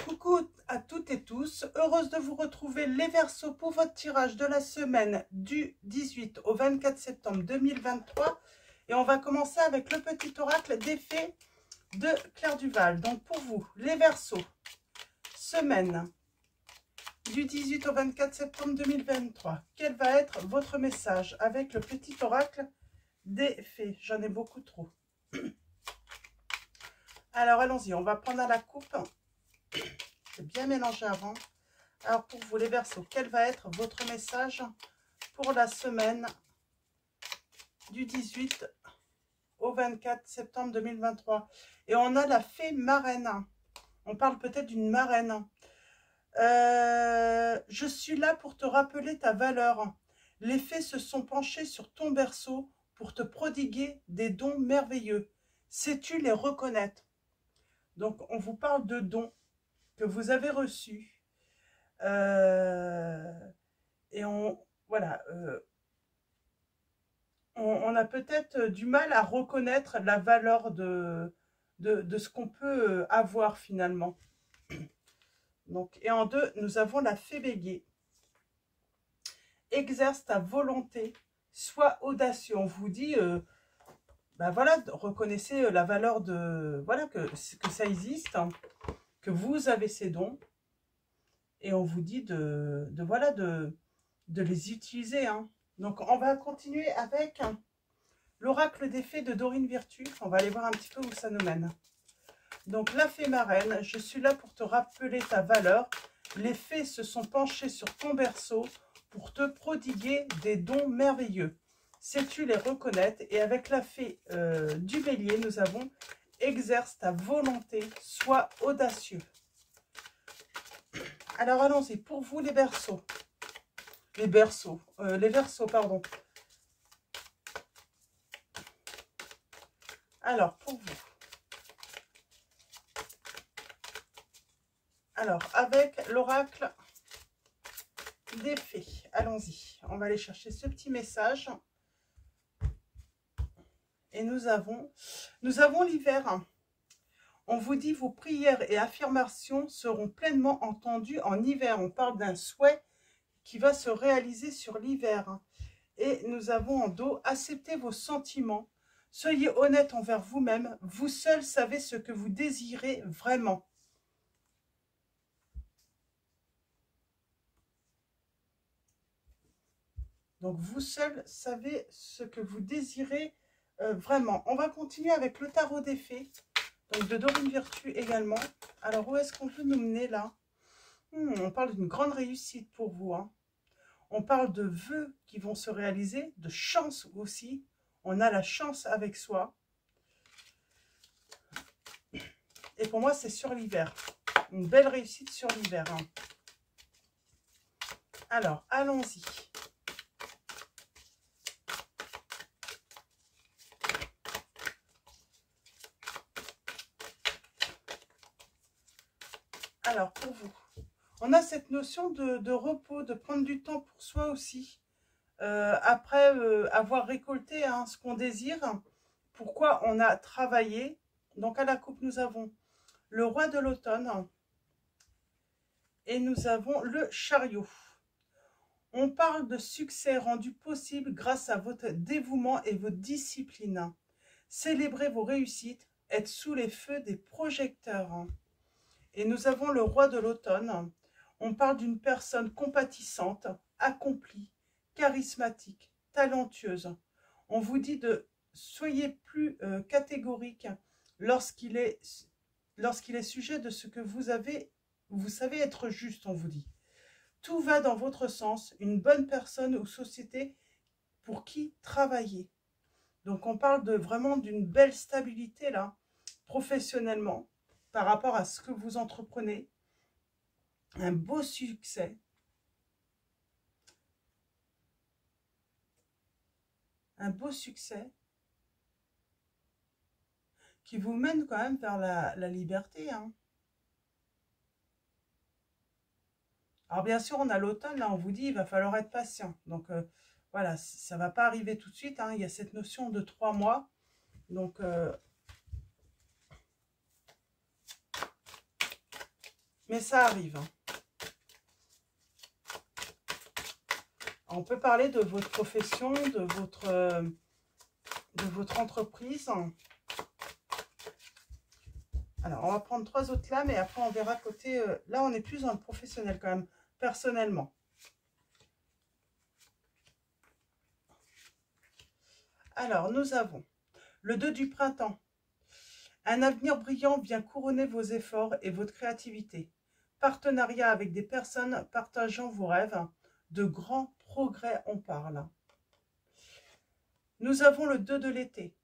Coucou à toutes et tous, heureuse de vous retrouver les Verseaux pour votre tirage de la semaine du 18 au 24 septembre 2023. Et on va commencer avec le petit oracle des fées de Claire Duval. Donc pour vous, les Verseaux, semaine du 18 au 24 septembre 2023. Quel va être votre message avec le petit oracle des fées? J'en ai beaucoup trop. Alors allons-y, on va prendre à la coupe. C'est bien mélangé avant. Alors pour vous les Verseaux, quel va être votre message pour la semaine du 18 au 24 septembre 2023? Et on a la fée marraine. On parle peut-être d'une marraine. Je suis là pour te rappeler ta valeur. Les fées se sont penchées sur ton berceau pour te prodiguer des dons merveilleux. Sais-tu les reconnaître? Donc on vous parle de dons que vous avez reçus. Et voilà, on a peut-être du mal à reconnaître la valeur de ce qu'on peut avoir finalement. Donc, et en deux, nous avons la fée bélier. Exerce ta volonté, sois audacieux. On vous dit, ben voilà, reconnaissez la valeur de, voilà, que ça existe, hein, que vous avez ces dons. Et on vous dit voilà, de les utiliser, hein. Donc, on va continuer avec l'oracle des fées de Dorine Virtue. On va aller voir un petit peu où ça nous mène. Donc, la fée marraine, je suis là pour te rappeler ta valeur. Les fées se sont penchées sur ton berceau pour te prodiguer des dons merveilleux. Sais-tu les reconnaître? Et avec la fée du bélier, nous avons exerce ta volonté, sois audacieux. Alors, allons-y. Pour vous, les Verseaux. Les Verseaux, pardon. Alors, pour vous. Alors, avec l'oracle des fées. Allons-y. On va aller chercher ce petit message. Et nous avons l'hiver. On vous dit, vos prières et affirmations seront pleinement entendues en hiver. On parle d'un souhait qui va se réaliser sur l'hiver. Et nous avons en dos, acceptez vos sentiments. Soyez honnête envers vous-même. Vous seul savez ce que vous désirez vraiment. Donc, vous seul savez ce que vous désirez vraiment. On va continuer avec le tarot des fées. Donc, de Dorine Virtue également. Alors, où est-ce qu'on peut nous mener là? On parle d'une grande réussite pour vous, hein. On parle de vœux qui vont se réaliser, de chance aussi. On a la chance avec soi. Et pour moi, c'est sur l'hiver. Une belle réussite sur l'hiver, hein. Alors, allons-y. Alors, pour vous, on a cette notion de repos, de prendre du temps pour soi aussi. Après avoir récolté, hein, ce qu'on désire, pourquoi on a travaillé. Donc, à la coupe, nous avons le roi de l'automne et nous avons le chariot. On parle de succès rendu possible grâce à votre dévouement et votre discipline. Célébrez vos réussites, être sous les feux des projecteurs. Et nous avons le roi de l'automne. On parle d'une personne compatissante, accomplie, charismatique, talentueuse. On vous dit de soyez plus catégorique lorsqu'il est sujet de ce que vous savez être juste, on vous dit. Tout va dans votre sens, une bonne personne ou société pour qui travailler. Donc on parle vraiment d'une belle stabilité là, professionnellement, par rapport à ce que vous entreprenez. Un beau succès. Un beau succès qui vous mène quand même vers la liberté, hein. Alors bien sûr, on a l'automne, là on vous dit il va falloir être patient. Donc voilà, ça ne va pas arriver tout de suite, hein. Il y a cette notion de 3 mois. Donc Mais ça arrive. Hein. On peut parler de votre profession, de votre entreprise. Alors, on va prendre 3 autres lames et après on verra côté... là, on est plus dans le professionnel quand même, personnellement. Alors, nous avons le 2 du printemps. Un avenir brillant vient couronner vos efforts et votre créativité. Partenariat avec des personnes partageant vos rêves. De grands progrès, on parle. Nous avons le 2 de l'été.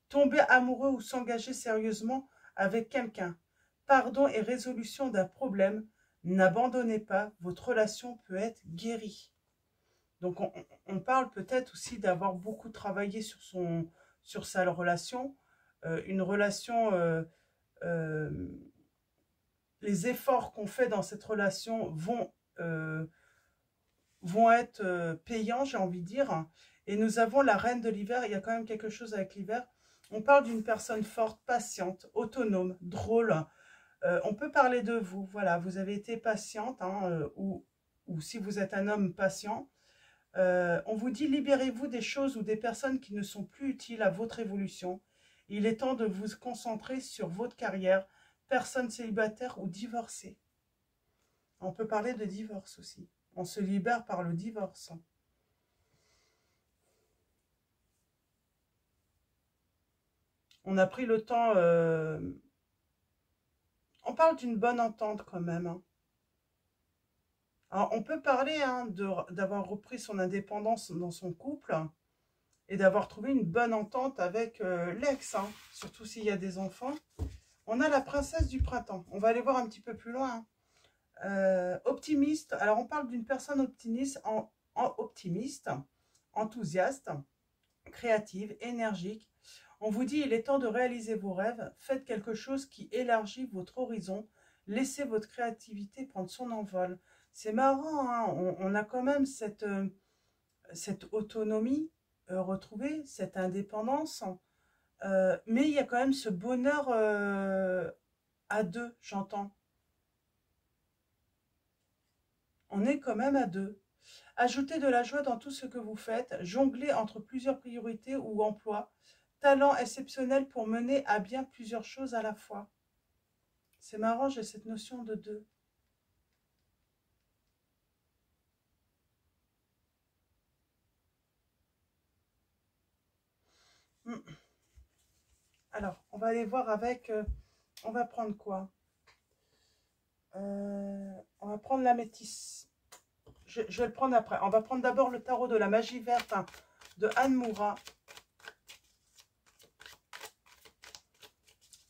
Tomber amoureux ou s'engager sérieusement avec quelqu'un. Pardon et résolution d'un problème. N'abandonnez pas, votre relation peut être guérie. Donc on parle peut-être aussi d'avoir beaucoup travaillé sur sa relation. Une relation, les efforts qu'on fait dans cette relation vont être payants, j'ai envie de dire. Et nous avons la reine de l'hiver, il y a quand même quelque chose avec l'hiver. On parle d'une personne forte, patiente, autonome, drôle. On peut parler de vous, voilà, vous avez été patiente, hein, ou si vous êtes un homme patient. On vous dit, libérez-vous des choses ou des personnes qui ne sont plus utiles à votre évolution. Il est temps de vous concentrer sur votre carrière, personne célibataire ou divorcée. On peut parler de divorce aussi. On se libère par le divorce. On a pris le temps... on parle d'une bonne entente quand même. Hein. Alors, on peut parler hein, d'avoir repris son indépendance dans son couple et d'avoir trouvé une bonne entente avec l'ex, hein, surtout s'il y a des enfants. On a la princesse du printemps. On va aller voir un petit peu plus loin. Hein. Optimiste. Alors, on parle d'une personne optimiste, optimiste, enthousiaste, créative, énergique. On vous dit, il est temps de réaliser vos rêves. Faites quelque chose qui élargit votre horizon. Laissez votre créativité prendre son envol. C'est marrant, hein, on a quand même cette autonomie retrouvée, cette indépendance. Mais il y a quand même ce bonheur à deux, j'entends. On est quand même à deux. Ajoutez de la joie dans tout ce que vous faites. Jonglez entre plusieurs priorités ou emplois. Talent exceptionnel pour mener à bien plusieurs choses à la fois. C'est marrant, j'ai cette notion de deux. Alors, on va aller voir avec... on va prendre quoi? On va prendre la métisse. Je vais le prendre après. On va prendre d'abord le tarot de la magie verte hein, de Anne Moura. En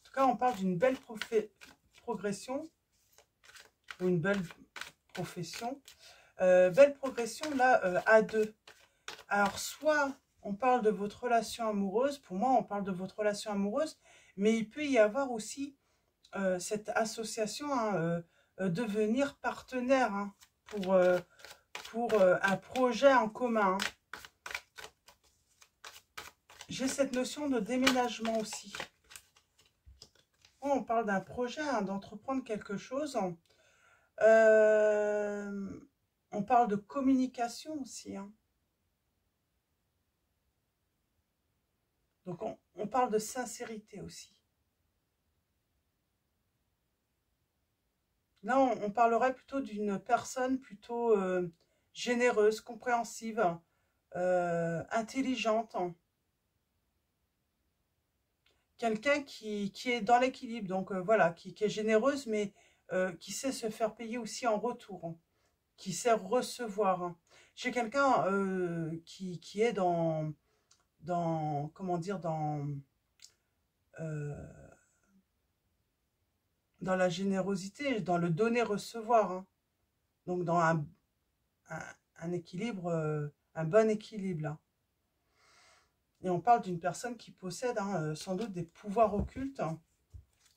tout cas, on parle d'une belle progression. Ou une belle profession. Belle progression, là, à deux. Alors, soit on parle de votre relation amoureuse. Pour moi, on parle de votre relation amoureuse. Mais il peut y avoir aussi cette association, hein, devenir partenaire hein, pour un projet en commun. Hein. J'ai cette notion de déménagement aussi. On parle d'un projet, hein, d'entreprendre quelque chose. On parle de communication aussi. Hein. Donc, on parle de sincérité aussi. Là, on parlerait plutôt d'une personne plutôt généreuse, compréhensive, intelligente. Quelqu'un qui est dans l'équilibre, donc voilà, qui est généreuse, mais qui sait se faire payer aussi en retour, hein, qui sait recevoir. Hein. J'ai quelqu'un qui est comment dire, euh, dans la générosité, dans le donner-recevoir. Hein. Donc dans un équilibre, un bon équilibre là. Et on parle d'une personne qui possède hein, sans doute des pouvoirs occultes. Hein.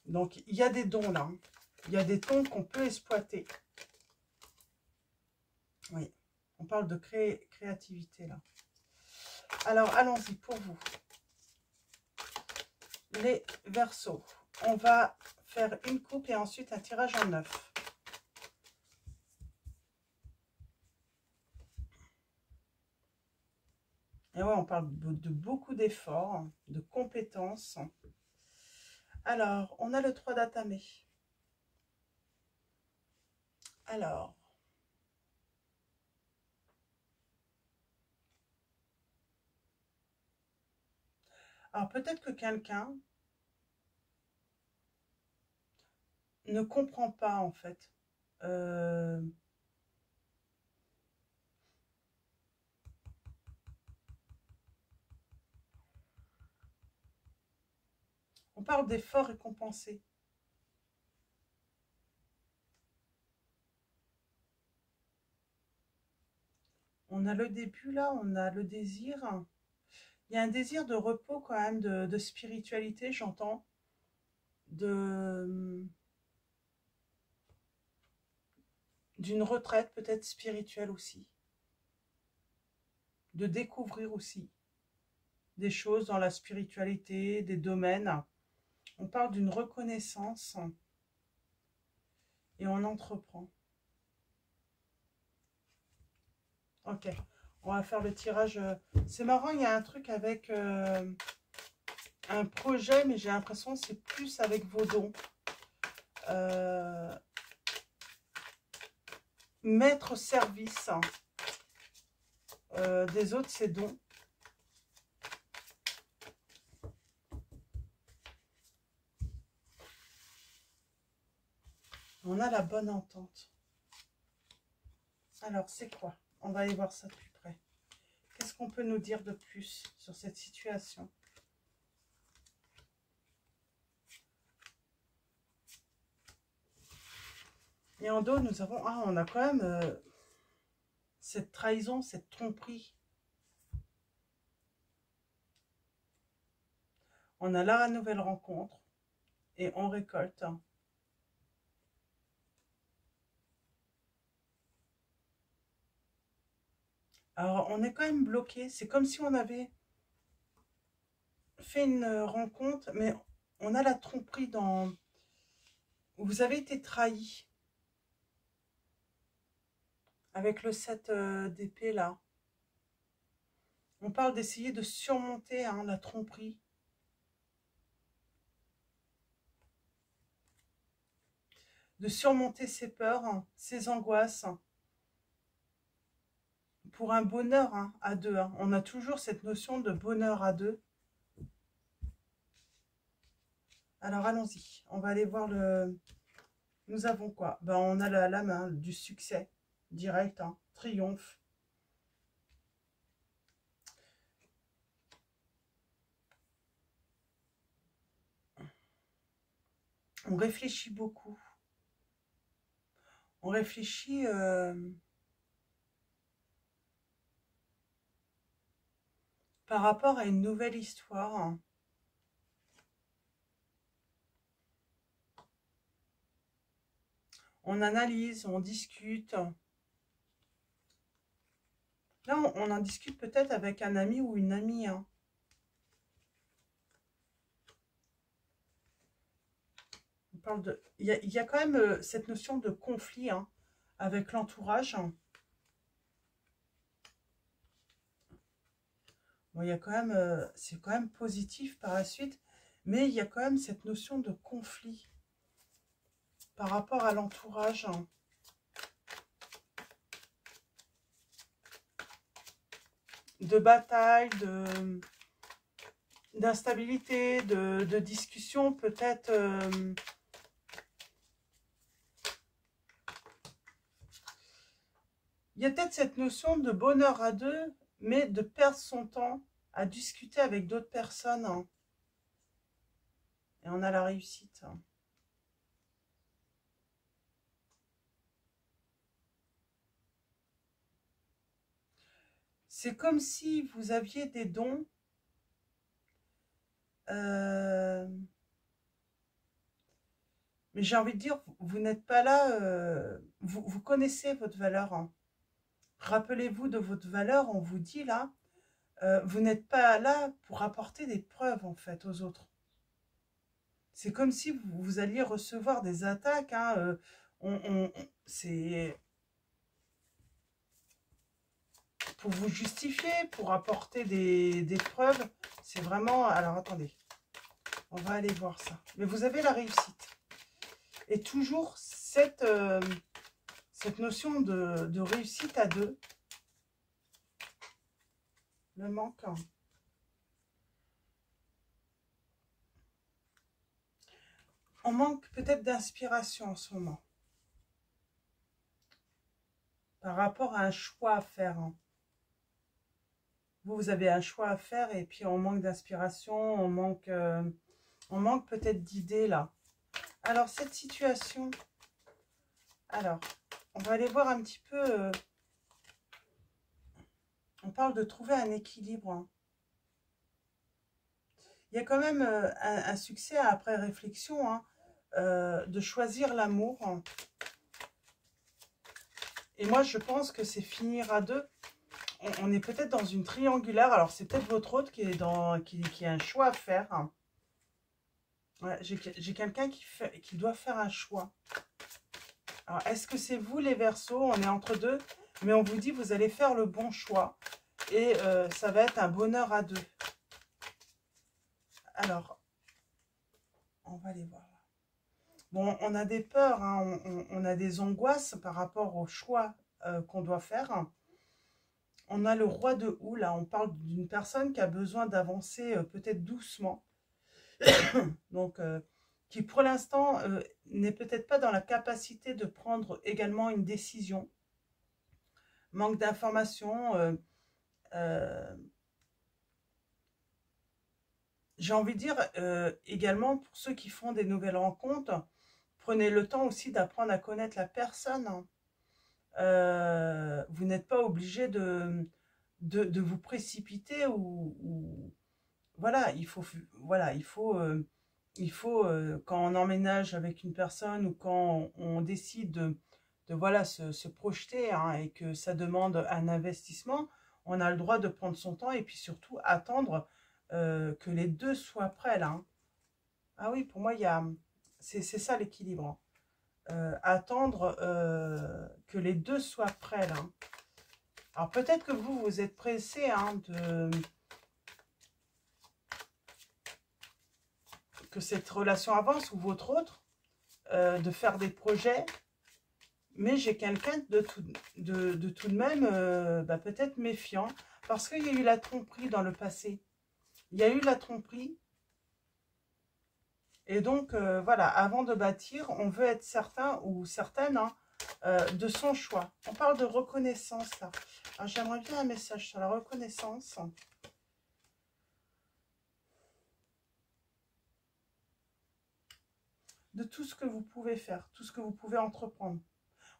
Donc il y a des dons là. Hein. Il y a des dons qu'on peut exploiter. Oui, on parle de créativité là. Alors allons-y pour vous. Les Verseaux. On va faire une coupe et ensuite un tirage en 9. Et ouais, on parle de beaucoup d'efforts, de compétences. Alors, on a le 3 d'Atamé. Alors peut-être que quelqu'un ne comprend pas, en fait. On parle d'efforts récompensés. On a le début, là, on a le désir. Il y a un désir de repos quand même, de spiritualité, j'entends. D'une retraite peut-être spirituelle aussi. De découvrir aussi des choses dans la spiritualité, des domaines. On parle d'une reconnaissance et on entreprend. Ok, on va faire le tirage. C'est marrant, il y a un truc avec un projet, mais j'ai l'impression que c'est plus avec vos dons. Mettre au service des autres, ces dons. On a la bonne entente. Alors, c'est quoi? On va aller voir ça de plus près. Qu'est-ce qu'on peut nous dire de plus sur cette situation? Et en dos, nous avons... Ah, on a quand même cette trahison, cette tromperie. On a là la nouvelle rencontre. Et on récolte. Alors, on est quand même bloqué. C'est comme si on avait fait une rencontre, mais on a la tromperie dans... Vous avez été trahi. Avec le 7 d'épée, là. On parle d'essayer de surmonter la tromperie. De surmonter ses peurs, ses angoisses. Pour un bonheur à deux. On a toujours cette notion de bonheur à deux. Alors, allons-y. On va aller voir le... Nous avons quoi? Ben, on a la main du succès direct. Triomphe. On réfléchit beaucoup. On réfléchit... par rapport à une nouvelle histoire. On analyse, on discute. Là, on en discute peut-être avec un ami ou une amie. On parle de... Il y a quand même cette notion de conflit avec l'entourage. Bon, il y a quand même... c'est quand même positif par la suite. Mais il y a quand même cette notion de conflit par rapport à l'entourage. De bataille, d'instabilité, de discussion, peut-être... il y a peut-être cette notion de bonheur à deux, mais de perdre son temps à discuter avec d'autres personnes. Et on a la réussite. C'est comme si vous aviez des dons. Mais j'ai envie de dire, vous n'êtes pas là. Vous connaissez votre valeur. Rappelez-vous de votre valeur. On vous dit là, vous n'êtes pas là pour apporter des preuves en fait aux autres. C'est comme si vous alliez recevoir des attaques. C'est pour vous justifier, pour apporter des preuves. C'est vraiment... Alors, attendez. On va aller voir ça. Mais vous avez la réussite. Et toujours cette notion de réussite à deux. Le manque. On manque peut-être d'inspiration en ce moment. Par rapport à un choix à faire. Hein. Vous avez un choix à faire et puis on manque d'inspiration, on manque peut-être d'idées là. Alors cette situation, alors on va aller voir un petit peu, on parle de trouver un équilibre. Hein. Il y a quand même un succès après réflexion, hein, de choisir l'amour. Hein. Et moi je pense que c'est finir à deux. On est peut-être dans une triangulaire. Alors, c'est peut-être votre autre qui a un choix à faire. Ouais, j'ai quelqu'un qui doit faire un choix. Alors, est-ce que c'est vous, les Verseaux? On est entre deux. Mais on vous dit, vous allez faire le bon choix. Et ça va être un bonheur à deux. Alors, on va aller voir. Bon, on a des peurs. Hein, on a des angoisses par rapport au choix qu'on doit faire. On a le roi de houe, là, on parle d'une personne qui a besoin d'avancer peut-être doucement. Donc, qui pour l'instant n'est peut-être pas dans la capacité de prendre également une décision. Manque d'informations. J'ai envie de dire également, pour ceux qui font des nouvelles rencontres, prenez le temps aussi d'apprendre à connaître la personne. Hein. Vous n'êtes pas obligé de vous précipiter ou voilà, il faut quand on emménage avec une personne ou quand on décide de voilà se projeter, hein, et que ça demande un investissement, on a le droit de prendre son temps et puis surtout attendre que les deux soient prêts là. Hein. Ah oui, pour moi c'est ça l'équilibre. Hein. Attendre que les deux soient prêts là. Alors peut-être que vous êtes pressé, hein, que cette relation avance ou votre autre, de faire des projets, mais j'ai quelqu'un de tout de même peut-être méfiant, parce qu'il y a eu la tromperie dans le passé. Il y a eu la tromperie. Et donc, voilà, avant de bâtir, on veut être certain ou certaine, hein, de son choix. On parle de reconnaissance, là. Alors, j'aimerais bien un message sur la reconnaissance. De tout ce que vous pouvez faire, tout ce que vous pouvez entreprendre.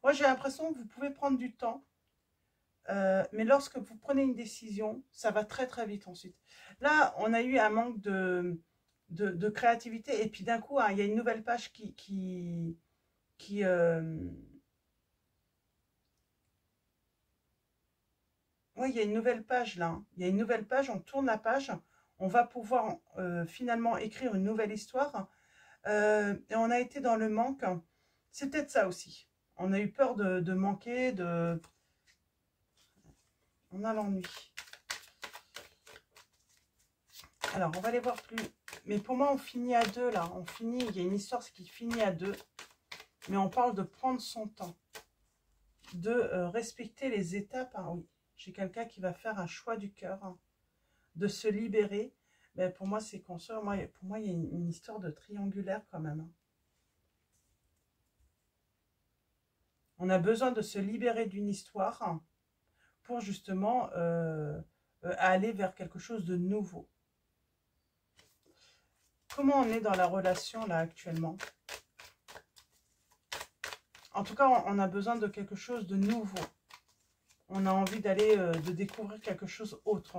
Moi, j'ai l'impression que vous pouvez prendre du temps, mais lorsque vous prenez une décision, ça va très, très vite ensuite. Là, on a eu un manque de créativité, et puis d'un coup, hein, il y a une nouvelle page oui, il y a une nouvelle page là. Hein. Il y a une nouvelle page, on tourne la page. On va pouvoir finalement écrire une nouvelle histoire. Et on a été dans le manque. C'est peut-être ça aussi. On a eu peur de manquer, on a l'ennui. Alors, on va aller voir plus. Mais pour moi, on finit à deux là. On finit, il y a une histoire qui finit à deux. Mais on parle de prendre son temps. De respecter les étapes. Ah oui, j'ai quelqu'un qui va faire un choix du cœur. Hein, de se libérer. Mais pour moi, c'est consort. Pour moi, il y a une histoire de triangulaire quand même. Hein. On a besoin de se libérer d'une histoire, hein, pour justement aller vers quelque chose de nouveau. Comment on est dans la relation là actuellement? En tout cas, on a besoin de quelque chose de nouveau. On a envie d'aller, de découvrir quelque chose autre.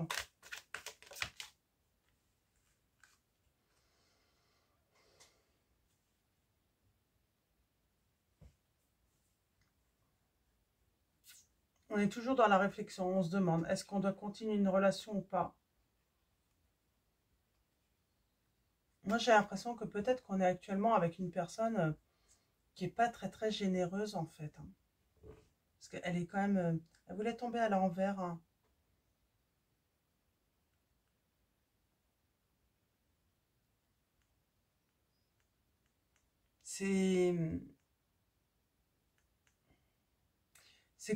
On est toujours dans la réflexion. On se demande, est-ce qu'on doit continuer une relation ou pas? Moi, j'ai l'impression que peut-être qu'on est actuellement avec une personne qui n'est pas très, très généreuse, en fait. Hein. Parce qu'elle est quand même... elle voulait tomber à l'envers. Hein. c'est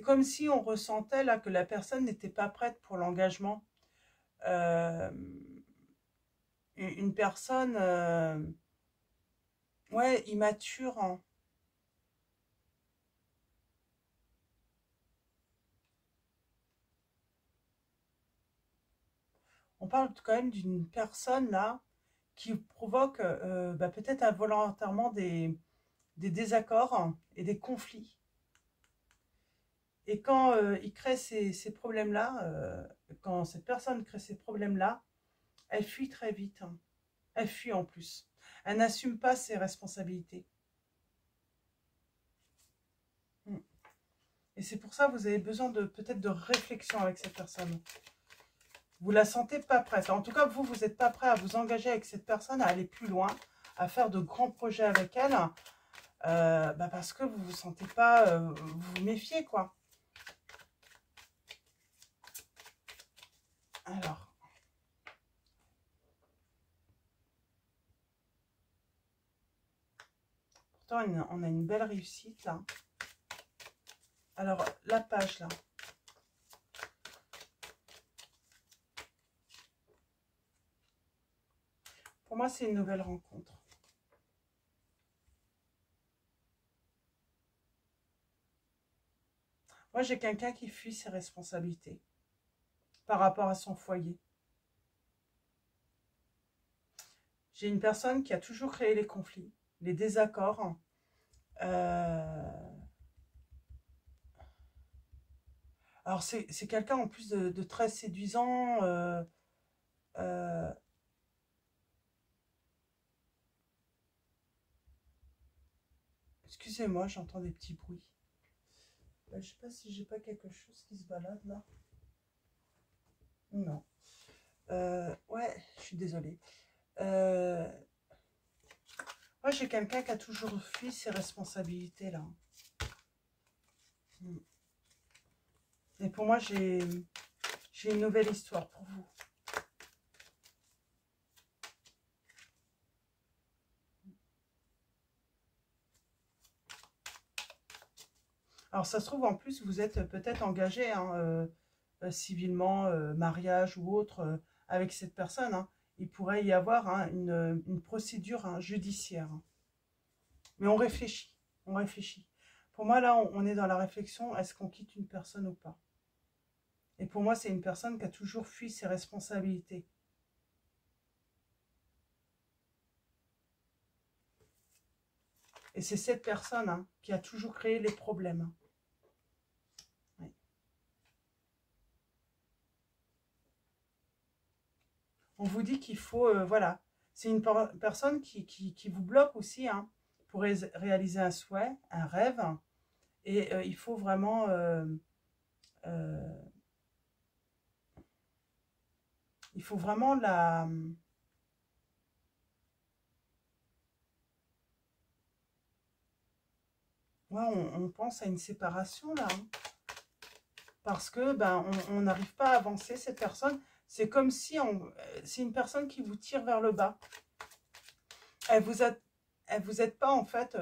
comme si on ressentait là que la personne n'était pas prête pour l'engagement. Euh, une personne, ouais, immature, hein. On parle quand même d'une personne là qui provoque bah, peut-être involontairement des désaccords, hein, et des conflits. Et quand il crée ces problèmes-là, quand cette personne crée ces problèmes-là, elle fuit très vite, hein. Elle fuit en plus. Elle n'assume pas ses responsabilités. Mm. Et c'est pour ça que vous avez besoin de peut-être de réflexion avec cette personne. Vous la sentez pas prête. En tout cas, vous n'êtes pas prêt à vous engager avec cette personne, à aller plus loin, à faire de grands projets avec elle, bah parce que vous vous sentez pas, vous vous méfiez, quoi. Alors, pourtant, on a une belle réussite, là. Alors, la page, là. Pour moi, c'est une nouvelle rencontre. Moi, j'ai quelqu'un qui fuit ses responsabilités par rapport à son foyer. J'ai une personne qui a toujours créé les conflits, les désaccords. Alors, c'est quelqu'un en plus de très séduisant. Euh, Excusez-moi, j'entends des petits bruits. Je sais pas si j'ai pas quelque chose qui se balade là. Non. Ouais, je suis désolée. Moi, j'ai quelqu'un qui a toujours fui ses responsabilités là. Mm. Et pour moi, j'ai une nouvelle histoire pour vous. Alors, ça se trouve, en plus, vous êtes peut-être engagé, hein, civilement, mariage ou autre, avec cette personne, hein. Il pourrait y avoir, hein, une procédure, hein, judiciaire, hein. Mais on réfléchit, on réfléchit. Pour moi, là, on est dans la réflexion, est-ce qu'on quitte une personne ou pas? Et pour moi, c'est une personne qui a toujours fui ses responsabilités. Et c'est cette personne, hein, qui a toujours créé les problèmes. Oui. On vous dit qu'il faut, voilà, c'est une personne qui vous bloque aussi, hein, pour réaliser un souhait, un rêve. Et il faut vraiment, euh, il faut vraiment la... Ouais, on pense à une séparation là, hein. Parce que ben, on n'arrive pas à avancer, cette personne. C'est comme si c'est une personne qui vous tire vers le bas. Elle vous a, elle vous aide pas en fait.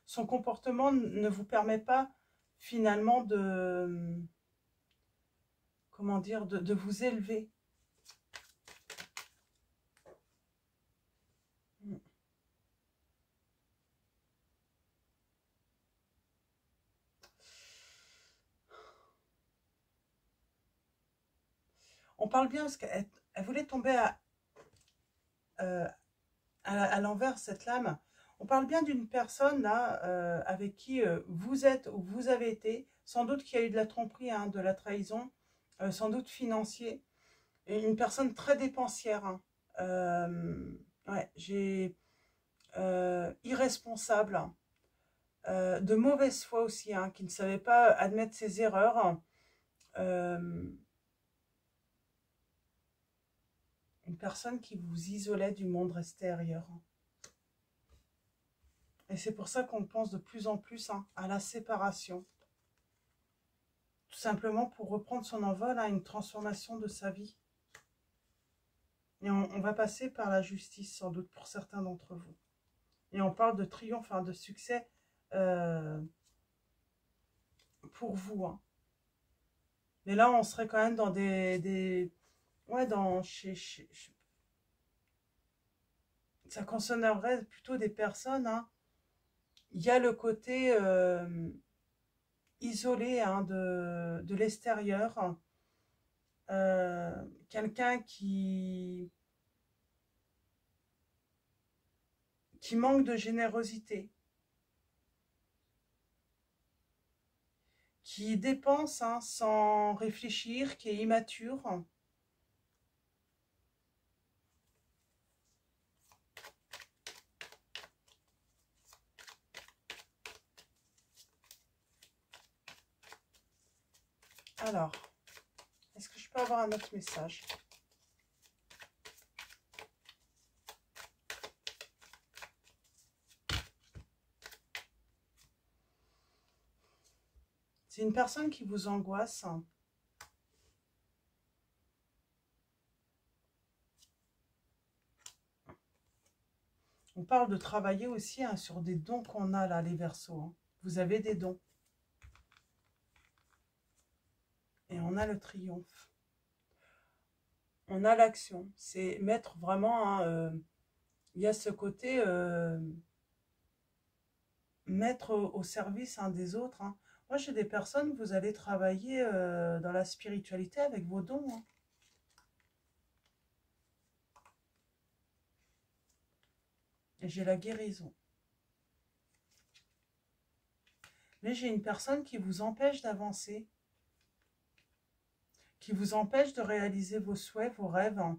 Son comportement ne vous permet pas finalement de, comment dire, de vous élever. On parle bien parce qu'elle voulait tomber euh, à l'envers, cette lame. On parle bien d'une personne là, avec qui vous êtes ou vous avez été, sans doute qu'il y a eu de la tromperie, hein, de la trahison, sans doute financier, et une personne très dépensière, hein. Ouais, j'ai irresponsable, hein, de mauvaise foi aussi, hein, qui ne savait pas admettre ses erreurs. Euh, une personne qui vous isolait du monde extérieur. Et c'est pour ça qu'on pense de plus en plus, hein, à la séparation. Tout simplement pour reprendre son envol à une transformation de sa vie. Et on va passer par la justice, sans doute, pour certains d'entre vous. Et on parle de triomphe, hein, de succès pour vous. Hein. Mais là, on serait quand même dans ouais, ça concernerait plutôt des personnes. Hein. Il y a le côté isolé, hein, de l'extérieur. Quelqu'un qui manque de générosité, qui dépense, hein, sans réfléchir, qui est immature. Alors, est-ce que je peux avoir un autre message? C'est une personne qui vous angoisse. On parle de travailler aussi, hein, sur des dons qu'on a là, les Verseaux. Hein. Vous avez des dons. Et on a le triomphe. On a l'action. C'est mettre vraiment... Hein, il y a ce côté... mettre au service, hein, des autres. Hein. Moi, j'ai des personnes, vous allez travailler dans la spiritualité avec vos dons. Hein. Et j'ai la guérison. Mais j'ai une personne qui vous empêche d'avancer, qui vous empêche de réaliser vos souhaits, vos rêves, hein,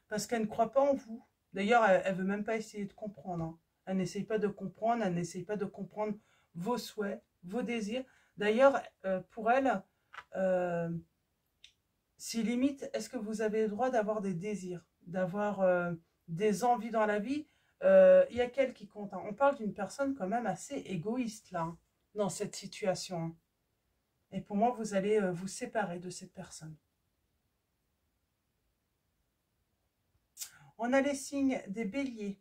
parce qu'elle ne croit pas en vous. D'ailleurs, elle ne veut même pas essayer de comprendre. Hein. Elle n'essaye pas de comprendre, elle n'essaye pas de comprendre vos souhaits, vos désirs. D'ailleurs, pour elle, c'est limite, est-ce que vous avez le droit d'avoir des désirs, d'avoir des envies dans la vie? Il y a qu'elle qui compte. Hein. On parle d'une personne quand même assez égoïste, là, hein, dans cette situation. Hein. Et pour moi, vous allez vous séparer de cette personne. On a les signes des béliers,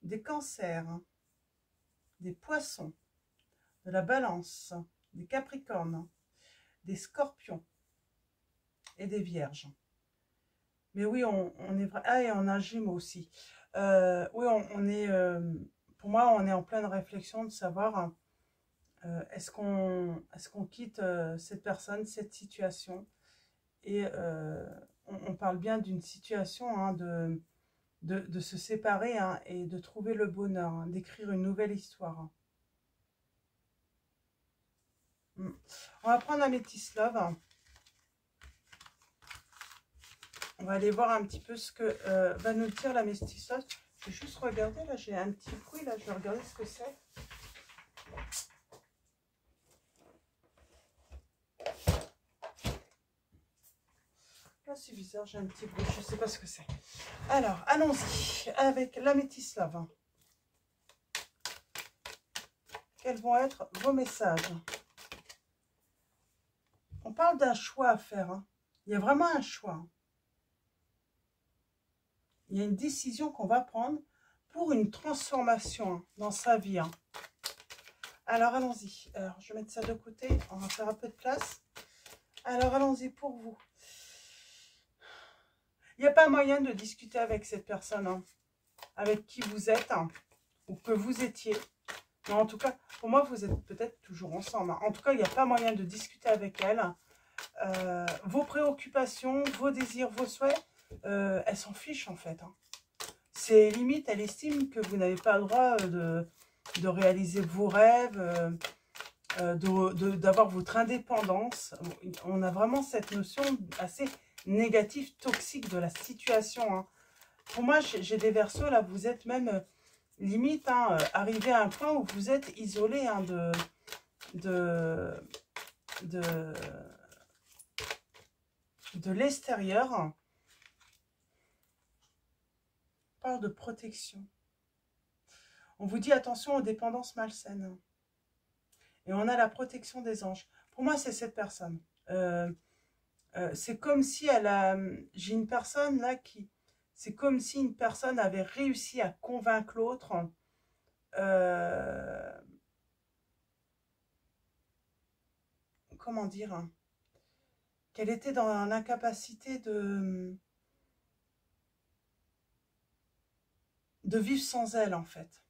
des cancers, hein, des poissons, de la balance, des capricornes, des scorpions et des vierges. Mais oui, on est vrai. Ah, et on a un Gémeaux aussi. Oui, on est... pour moi, on est en pleine réflexion de savoir est-ce qu'on quitte cette personne, cette situation. Et on parle bien d'une situation, hein, de se séparer, hein, et de trouver le bonheur, hein, d'écrire une nouvelle histoire. Hein. On va prendre un Métis Love. Hein. On va aller voir un petit peu ce que va nous dire la Métis Love. Je vais juste regarder, là j'ai un petit bruit, là je vais regarder ce que c'est. Là c'est bizarre, j'ai un petit bruit, je ne sais pas ce que c'est. Alors, allons-y avec la Métis Love. Hein. Quels vont être vos messages? On parle d'un choix à faire. Hein. Il y a vraiment un choix. Hein. Il y a une décision qu'on va prendre pour une transformation, hein, dans sa vie. Hein. Alors, allons-y. Alors, je vais mettre ça de côté. On va faire un peu de place. Alors, allons-y pour vous. Il n'y a pas moyen de discuter avec cette personne, hein, avec qui vous êtes, hein, ou que vous étiez. Mais en tout cas, pour moi, vous êtes peut-être toujours ensemble. Hein. En tout cas, il n'y a pas moyen de discuter avec elle. Vos préoccupations, vos désirs, vos souhaits, elle s'en fiche en fait. Hein. C'est limite, elle estime que vous n'avez pas le droit de réaliser vos rêves, d'avoir votre indépendance. On a vraiment cette notion assez négative, toxique de la situation. Hein. Pour moi, j'ai des Verseaux, là, vous êtes même limite, hein, arrivé à un point où vous êtes isolé, hein, de l'extérieur. On parle de protection. On vous dit attention aux dépendances malsaines. Et on a la protection des anges. Pour moi, c'est cette personne. C'est comme si elle a... J'ai une personne là qui... c'est comme si une personne avait réussi à convaincre l'autre comment dire, hein, qu'elle était dans l'incapacité de vivre sans elle, en fait.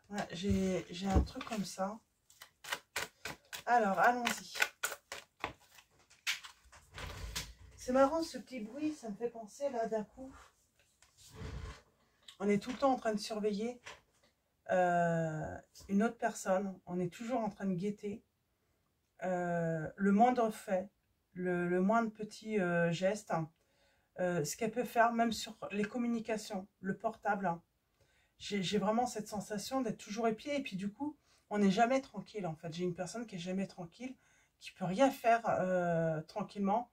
Ouais, j'ai un truc comme ça. Alors, allons-y. C'est marrant, ce petit bruit, ça me fait penser, là, d'un coup. On est tout le temps en train de surveiller une autre personne. On est toujours en train de guetter le moindre fait, le moindre petit geste, hein, ce qu'elle peut faire, même sur les communications, le portable. Hein. J'ai vraiment cette sensation d'être toujours épiée. Et puis du coup, on n'est jamais tranquille, en fait. J'ai une personne qui est jamais tranquille, qui peut rien faire tranquillement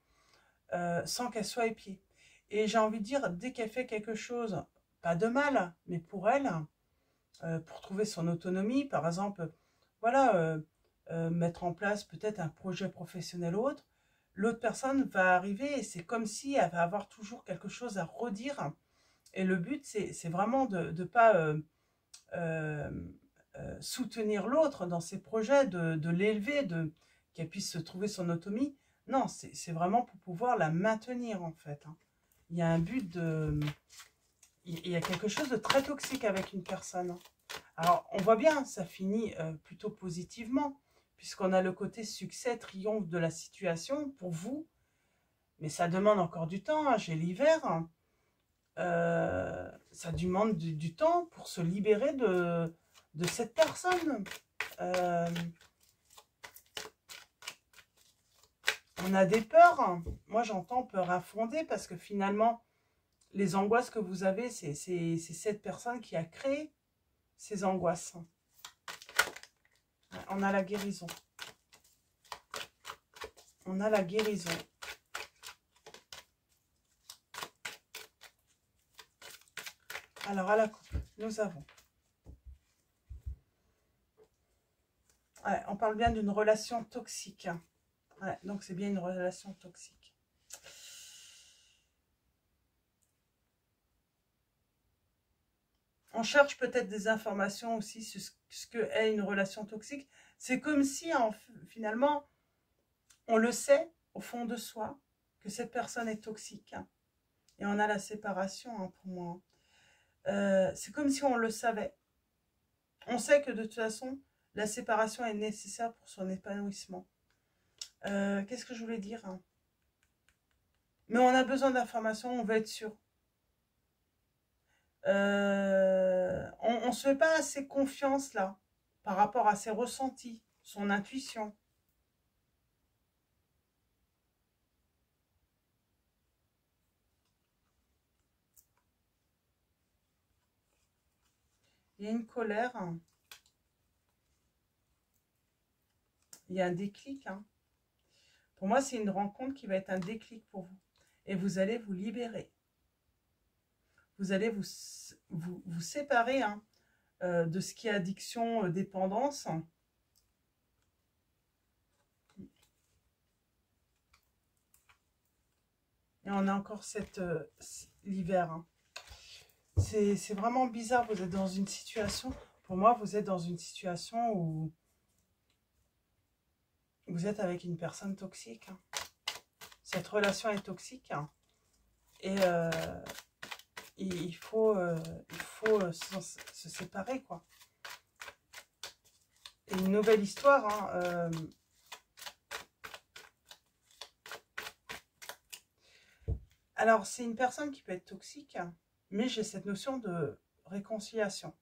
sans qu'elle soit épiée. Et j'ai envie de dire, dès qu'elle fait quelque chose, pas de mal, mais pour elle, pour trouver son autonomie, par exemple, voilà, mettre en place peut-être un projet professionnel ou autre, l'autre personne va arriver et c'est comme si elle va avoir toujours quelque chose à redire. Et le but, c'est vraiment de ne pas euh, soutenir l'autre dans ses projets, de l'élever, qu'elle puisse se trouver son autonomie. Non, c'est vraiment pour pouvoir la maintenir, en fait. Hein. Il y a un but de... Il y a quelque chose de très toxique avec une personne. Hein. Alors, on voit bien, ça finit plutôt positivement, puisqu'on a le côté succès, triomphe de la situation pour vous, mais ça demande encore du temps, hein, j'ai l'hiver, hein. Ça demande du temps pour se libérer de cette personne. Euh, on a des peurs, hein. Moi j'entends peur infondée, parce que finalement, les angoisses que vous avez, c'est cette personne qui a créé ces angoisses. On a la guérison. On a la guérison. Alors, à la coupe, nous avons... Ouais, on parle bien d'une relation toxique. Ouais, donc, c'est bien une relation toxique. On cherche peut-être des informations aussi sur ce que est une relation toxique. C'est comme si, finalement, on le sait au fond de soi que cette personne est toxique. Hein. Et on a la séparation, hein, pour moi. C'est comme si on le savait. On sait que de toute façon, la séparation est nécessaire pour son épanouissement. Qu'est-ce que je voulais dire, hein? Mais on a besoin d'informations, on veut être sûr. On ne se fait pas assez confiance, là, par rapport à ses ressentis, son intuition. Il y a une colère. Hein. Il y a un déclic. Hein. Pour moi, c'est une rencontre qui va être un déclic pour vous. Et vous allez vous libérer. Vous allez vous séparer, hein, de ce qui est addiction, dépendance. Et on a encore l'hiver. Hein. C'est vraiment bizarre, vous êtes dans une situation... Pour moi, vous êtes dans une situation où vous êtes avec une personne toxique. Hein. Cette relation est toxique. Hein. Et il faut se séparer, quoi. Et une nouvelle histoire. Hein, alors, c'est une personne qui peut être toxique, mais j'ai cette notion de réconciliation.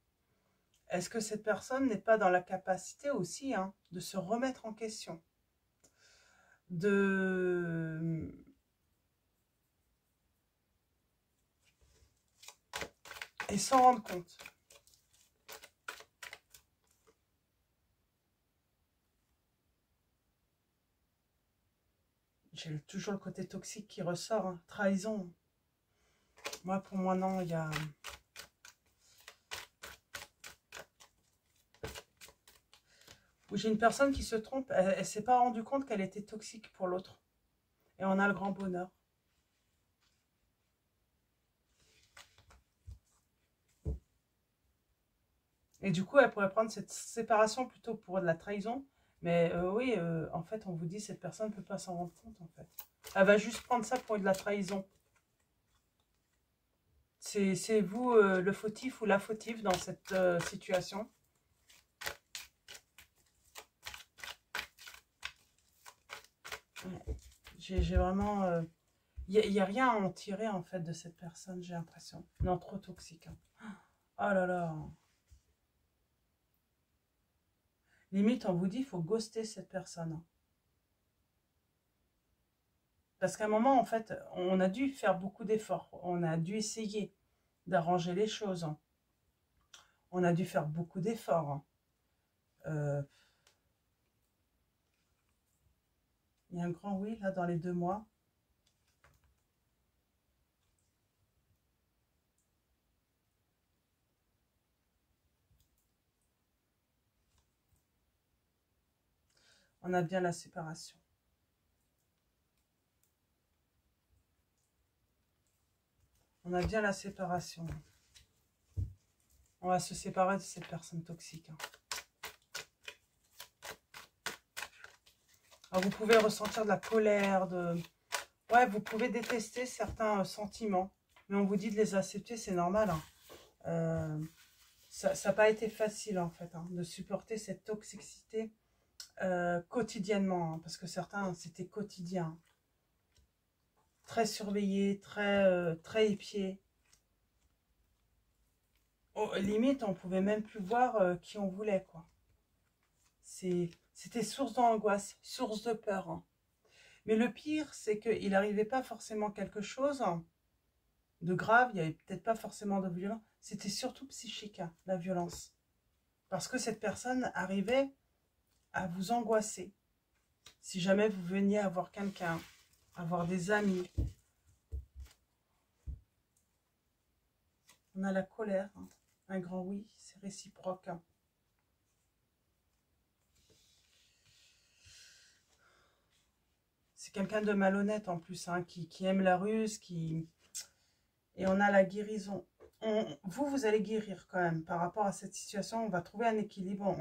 Est-ce que cette personne n'est pas dans la capacité aussi, hein, de se remettre en question, et s'en rendre compte? J'ai toujours le côté toxique qui ressort, hein. Trahison. Moi, pour moi, non, il y a... J'ai une personne qui se trompe, elle ne s'est pas rendue compte qu'elle était toxique pour l'autre. Et on a le grand bonheur. Et du coup, elle pourrait prendre cette séparation plutôt pour de la trahison. Mais oui, en fait, on vous dit, cette personne ne peut pas s'en rendre compte, en fait. Elle va juste prendre ça pour de la trahison. C'est vous le fautif ou la fautive dans cette situation. Ouais. J'ai vraiment... Il n'y a rien à en tirer, en fait, de cette personne, j'ai l'impression. Non, trop toxique. Hein. Oh là là. Limite, on vous dit, il faut ghoster cette personne. Parce qu'à un moment, en fait, on a dû faire beaucoup d'efforts. On a dû essayer d'arranger les choses. On a dû faire beaucoup d'efforts. Il y a un grand oui, là, dans les 2 mois. On a bien la séparation. On a bien la séparation. On va se séparer de cette personne toxique. Alors, vous pouvez ressentir de la colère, ouais, vous pouvez détester certains sentiments. Mais on vous dit de les accepter, c'est normal. Ça n'a pas été facile, en fait, de supporter cette toxicité quotidiennement. Parce que certains, c'était quotidien. Très surveillé, très épié. Limite, on pouvait même plus voir qui on voulait, quoi. C'était source d'angoisse, source de peur. Mais le pire, c'est qu'il n'arrivait pas forcément quelque chose de grave, il n'y avait peut-être pas forcément de violence, c'était surtout psychique, la violence. Parce que cette personne arrivait à vous angoisser. Si jamais vous veniez avoir quelqu'un, avoir des amis. On a la colère, un grand oui, c'est réciproque. C'est quelqu'un de malhonnête en plus, qui aime la ruse, Et on a la guérison. Vous allez guérir quand même par rapport à cette situation. On va trouver un équilibre.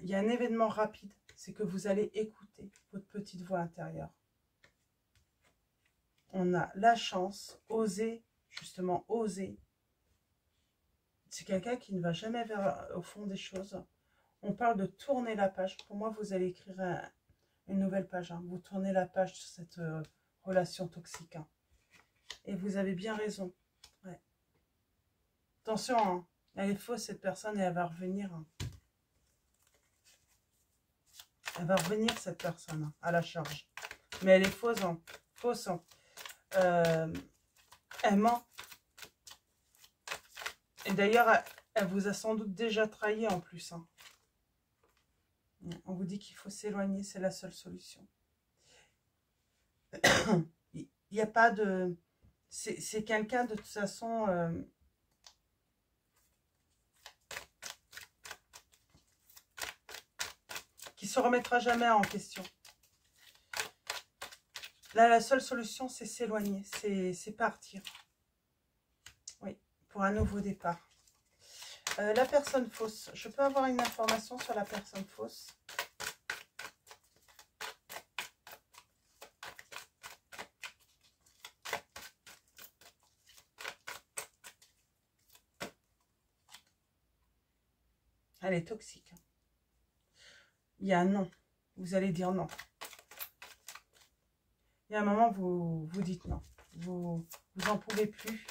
Il y a un événement rapide. C'est que vous allez écouter votre petite voix intérieure. On a la chance, oser, justement oser. C'est quelqu'un qui ne va jamais au fond des choses. On parle de tourner la page. Pour moi, vous allez écrire une nouvelle page. Vous tournez la page sur cette relation toxique. Et vous avez bien raison. Ouais. Attention, elle est fausse cette personne et elle va revenir. Elle va revenir cette personne à la charge. Mais elle est fausse. Fausse. Elle ment. Et d'ailleurs, elle vous a sans doute déjà trahi en plus. On vous dit qu'il faut s'éloigner, c'est la seule solution. Il n'y a pas de... C'est quelqu'un de toute façon... qui ne se remettra jamais en question. Là, la seule solution, c'est s'éloigner, c'est partir. Oui, pour un nouveau départ. La personne fausse. Je peux avoir une information sur la personne fausse? Elle est toxique. Il y a un non. Vous allez dire non. Il y a un moment, vous dites non. Vous n'en pouvez plus.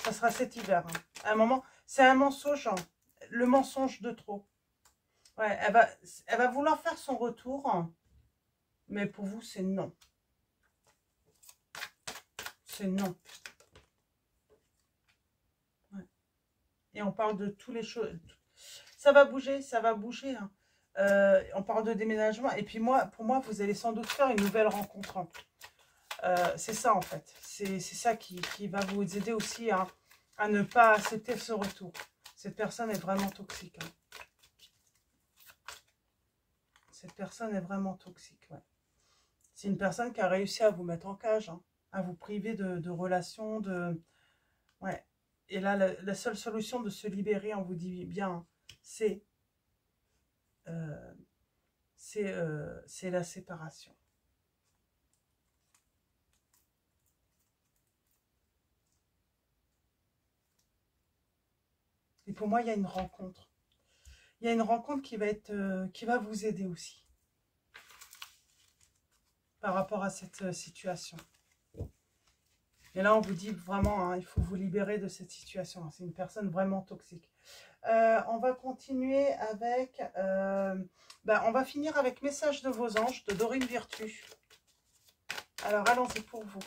Ça sera cet hiver. À un moment, c'est un mensonge. Le mensonge de trop. Ouais, elle va vouloir faire son retour. Mais pour vous, c'est non. C'est non. Ouais. Et on parle de toutes les choses. Ça va bouger, ça va bouger. On parle de déménagement. Et puis pour moi, vous allez sans doute faire une nouvelle rencontre. C'est ça en fait. C'est ça qui va vous aider aussi à ne pas accepter ce retour. Cette personne est vraiment toxique. Cette personne est vraiment toxique, ouais. C'est une personne qui a réussi à vous mettre en cage, hein, à vous priver de relations, de... Ouais. Et là, la seule solution de se libérer, on vous dit bien, c'est euh, la séparation. Et pour moi, il y a une rencontre. Il y a une rencontre qui va vous aider aussi par rapport à cette situation. Et là, on vous dit vraiment, hein, il faut vous libérer de cette situation. C'est une personne vraiment toxique. On va continuer avec... on va finir avec Message de vos anges de Dorine Virtue. Alors, allons-y pour vous.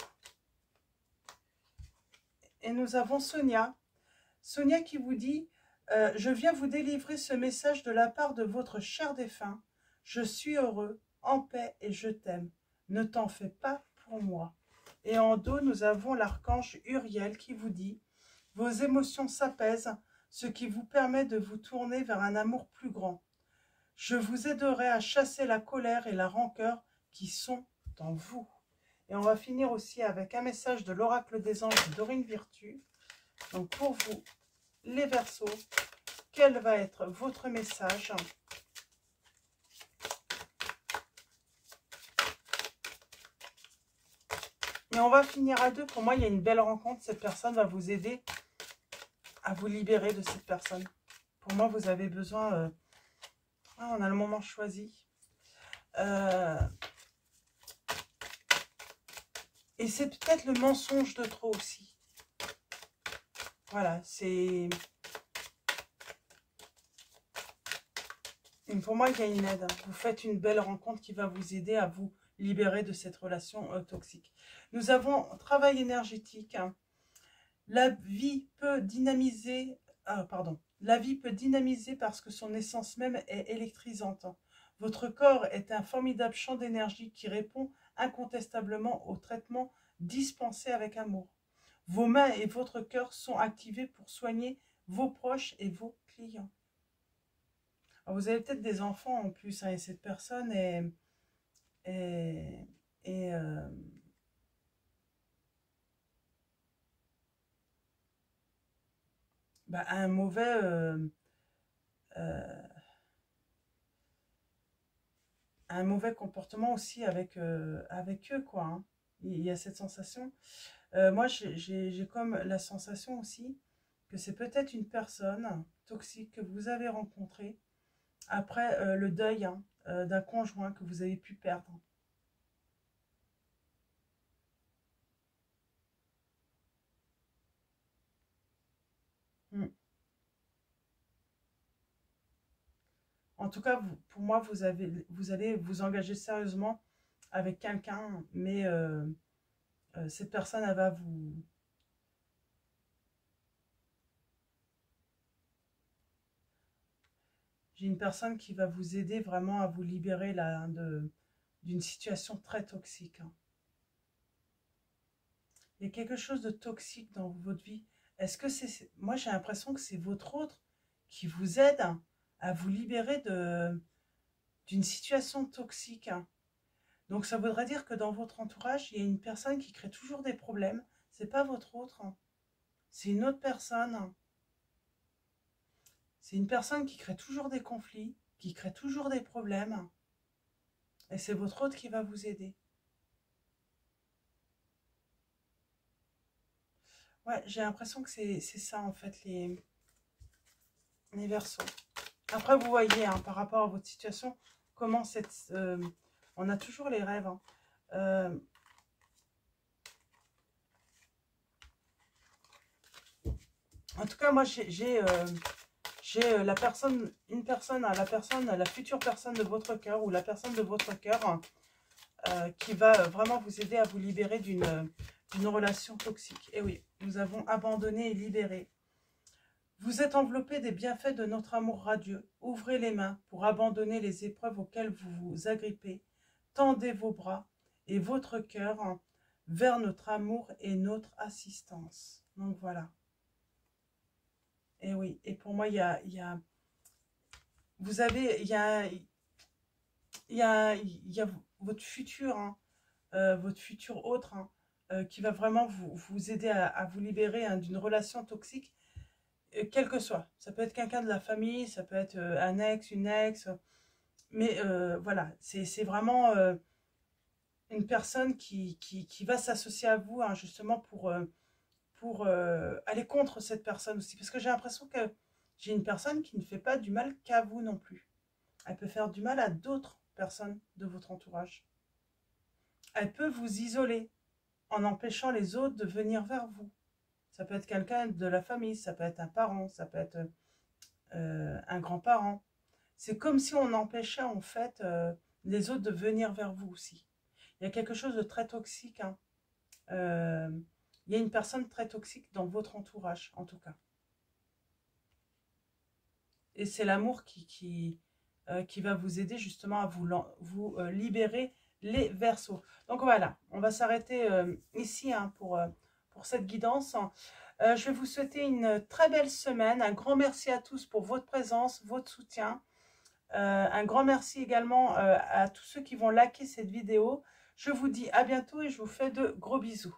Et nous avons Sonia. Sonia qui vous dit... je viens vous délivrer ce message de la part de votre cher défunt. Je suis heureux, en paix et je t'aime. Ne t'en fais pas pour moi. Et en dos, nous avons l'archange Uriel qui vous dit « Vos émotions s'apaisent, ce qui vous permet de vous tourner vers un amour plus grand. Je vous aiderai à chasser la colère et la rancœur qui sont en vous. » Et on va finir aussi avec un message de l'oracle des anges de Dorine Virtue. Donc pour vous, les Verseaux, quel va être votre message? Et on va finir à deux. Pour moi, il y a une belle rencontre. Cette personne va vous aider à vous libérer de cette personne. Pour moi, vous avez besoin... on a le moment choisi. Et c'est peut-être le mensonge de trop aussi. Voilà, c'est... Et pour moi, il y a une aide. Vous faites une belle rencontre qui va vous aider à vous libérer de cette relation toxique. Nous avons travail énergétique. La vie peut dynamiser... La vie peut dynamiser parce que son essence même est électrisante. Votre corps est un formidable champ d'énergie qui répond incontestablement au traitement dispensé avec amour. Vos mains et votre cœur sont activés pour soigner vos proches et vos clients. Alors vous avez peut-être des enfants en plus, hein, et cette personne a un mauvais comportement aussi avec eux, quoi. Hein. Il y a cette sensation. Moi, j'ai comme la sensation aussi que c'est peut-être une personne toxique que vous avez rencontrée après le deuil, hein, d'un conjoint que vous avez pu perdre. Mm. En tout cas, pour moi, vous allez vous engager sérieusement avec quelqu'un, mais cette personne, elle va vous... J'ai une personne qui va vous aider vraiment à vous libérer là, d'une situation très toxique. Hein. Il y a quelque chose de toxique dans votre vie. Est-ce que c'est... Moi, j'ai l'impression que c'est votre autre qui vous aide à vous libérer d'une situation toxique. Hein. Donc, ça voudrait dire que dans votre entourage, il y a une personne qui crée toujours des problèmes. C'est pas votre autre. Hein. C'est une autre personne. C'est une personne qui crée toujours des conflits, qui crée toujours des problèmes. Et c'est votre autre qui va vous aider. Ouais, j'ai l'impression que c'est ça, en fait, les Verseaux. Après, vous voyez, hein, par rapport à votre situation, comment cette... on a toujours les rêves. Hein. En tout cas, moi, j'ai la personne, la future personne de votre cœur ou la personne de votre cœur qui va vraiment vous aider à vous libérer d'une relation toxique. Et oui, nous avons abandonné et libéré. Vous êtes enveloppé des bienfaits de notre amour radieux. Ouvrez les mains pour abandonner les épreuves auxquelles vous vous agrippez. Tendez vos bras et votre cœur vers notre amour et notre assistance. Donc voilà. Et oui, et pour moi, il y a vous avez, il y a votre futur, hein, votre futur autre, hein, qui va vraiment vous aider à vous libérer hein, d'une relation toxique, quel que soit. Ça peut être quelqu'un de la famille, ça peut être un ex, une ex, mais voilà, c'est vraiment une personne qui va s'associer à vous hein, justement pour aller contre cette personne aussi. Parce que j'ai l'impression que j'ai une personne qui ne fait pas du mal qu'à vous non plus. Elle peut faire du mal à d'autres personnes de votre entourage. Elle peut vous isoler en empêchant les autres de venir vers vous. Ça peut être quelqu'un de la famille, ça peut être un parent, ça peut être un grand-parent. C'est comme si on empêchait en fait les autres de venir vers vous aussi. Il y a quelque chose de très toxique. Hein. Il y a une personne très toxique dans votre entourage, en tout cas. Et c'est l'amour qui va vous aider justement à vous libérer les Verseaux. Donc voilà, on va s'arrêter ici hein, pour cette guidance. Je vais vous souhaiter une très belle semaine. Un grand merci à tous pour votre présence, votre soutien. Un grand merci également à tous ceux qui vont liker cette vidéo. Je vous dis à bientôt et je vous fais de gros bisous.